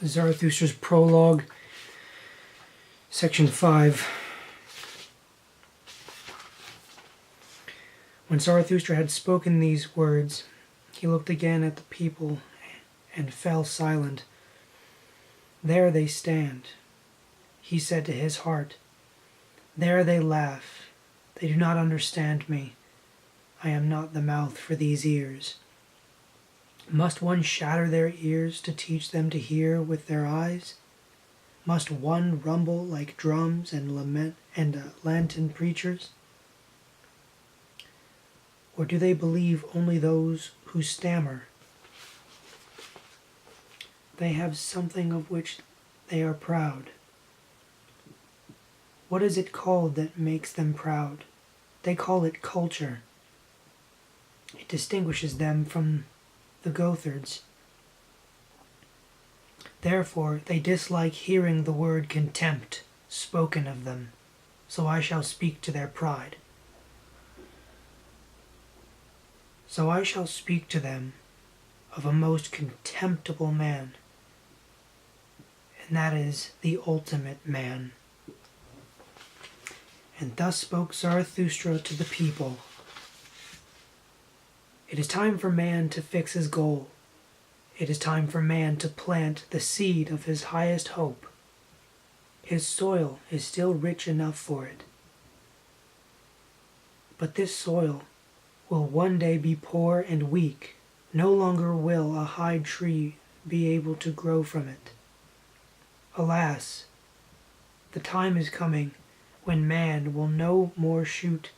Zarathustra's Prologue, Section 5. When Zarathustra had spoken these words, he looked again at the people and fell silent. There they stand, he said to his heart. There they laugh. They do not understand me. I am not the mouth for these ears. Must one shatter their ears to teach them to hear with their eyes? Must one rumble like drums and lament and lantern preachers? Or do they believe only those who stammer? They have something of which they are proud. What is it called that makes them proud? They call it culture. It distinguishes them from the Gothards. Therefore they dislike hearing the word contempt spoken of them, so I shall speak to their pride. So I shall speak to them of a most contemptible man, and that is the ultimate man. And thus spoke Zarathustra to the people. It is time for man to fix his goal. It is time for man to plant the seed of his highest hope. His soil is still rich enough for it. But this soil will one day be poor and weak. No longer will a high tree be able to grow from it. Alas, the time is coming when man will no more shoot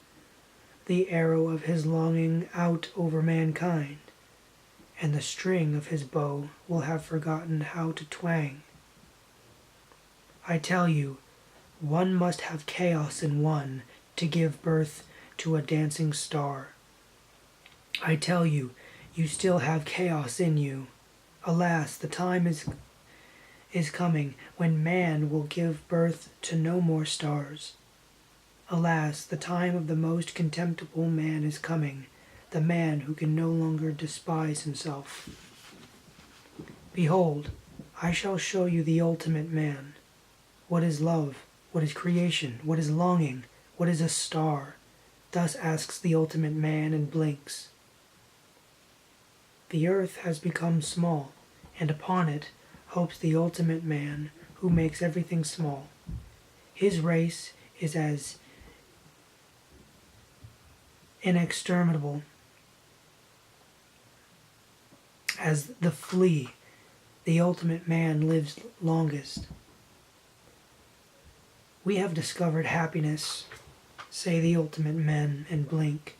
the arrow of his longing out over mankind, and the string of his bow will have forgotten how to twang. I tell you, one must have chaos in one to give birth to a dancing star. I tell you, you still have chaos in you. Alas, the time is coming when man will give birth to no more stars. Alas, the time of the most contemptible man is coming, the man who can no longer despise himself. Behold, I shall show you the ultimate man. What is love? What is creation? What is longing? What is a star? Thus asks the ultimate man and blinks. The earth has become small, and upon it hopes the ultimate man who makes everything small. His race is as inexterminable as the flea. The ultimate man lives longest. We have discovered happiness, say the ultimate men, and blink.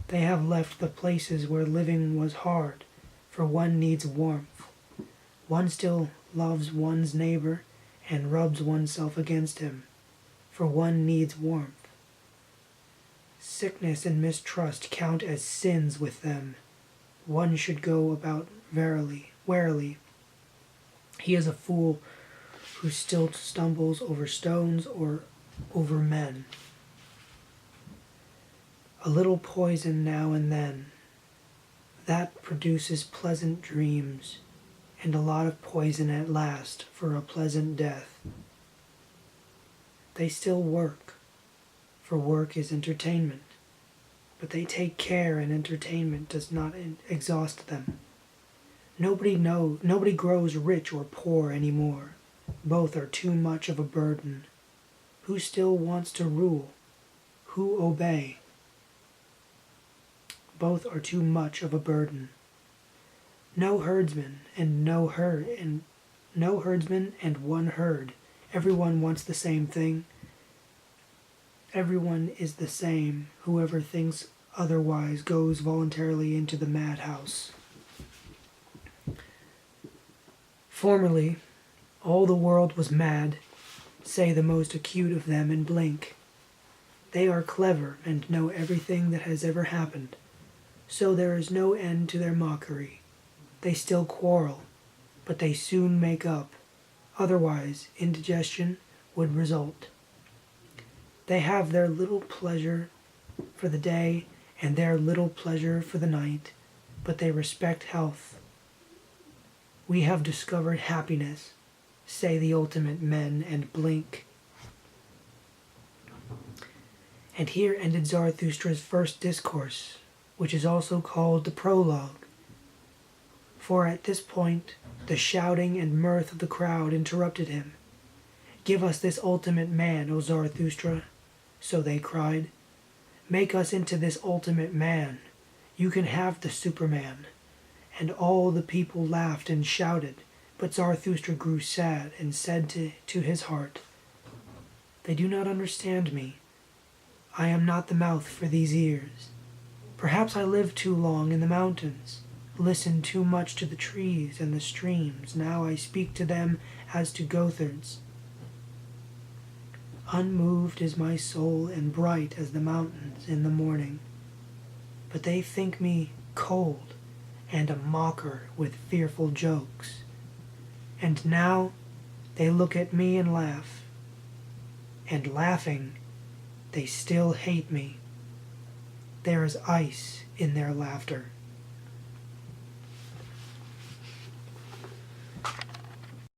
They have left the places where living was hard, for one needs warmth. One still loves one's neighbor and rubs oneself against him, for one needs warmth. Sickness and mistrust count as sins with them. One should go about warily. He is a fool who still stumbles over stones or over men. A little poison now and then, that produces pleasant dreams, and a lot of poison at last for a pleasant death. They still work, for work is entertainment, but they take care and entertainment does not exhaust them. Nobody grows rich or poor anymore. Both are too much of a burden. Who still wants to rule? Who obey? Both are too much of a burden. No herdsman and no herdsman and one herd. Everyone wants the same thing. Everyone is the same. Whoever thinks otherwise goes voluntarily into the madhouse. Formerly, all the world was mad, say the most acute of them, and blink. They are clever and know everything that has ever happened, so there is no end to their mockery. They still quarrel, but they soon make up, otherwise indigestion would result. They have their little pleasure for the day and their little pleasure for the night, but they respect health. We have discovered happiness, say the ultimate men, and blink. And here ended Zarathustra's first discourse, which is also called the Prologue. For at this point, the shouting and mirth of the crowd interrupted him. "Give us this ultimate man, O Zarathustra," so they cried. "Make us into this ultimate man. You can have the Superman." And all the people laughed and shouted, but Zarathustra grew sad and said to his heart, "They do not understand me. I am not the mouth for these ears. Perhaps I lived too long in the mountains, listened too much to the trees and the streams. Now I speak to them as to goatherds. Unmoved is my soul and bright as the mountains in the morning. But they think me cold and a mocker with fearful jokes. And now they look at me and laugh. And laughing, they still hate me. There is ice in their laughter."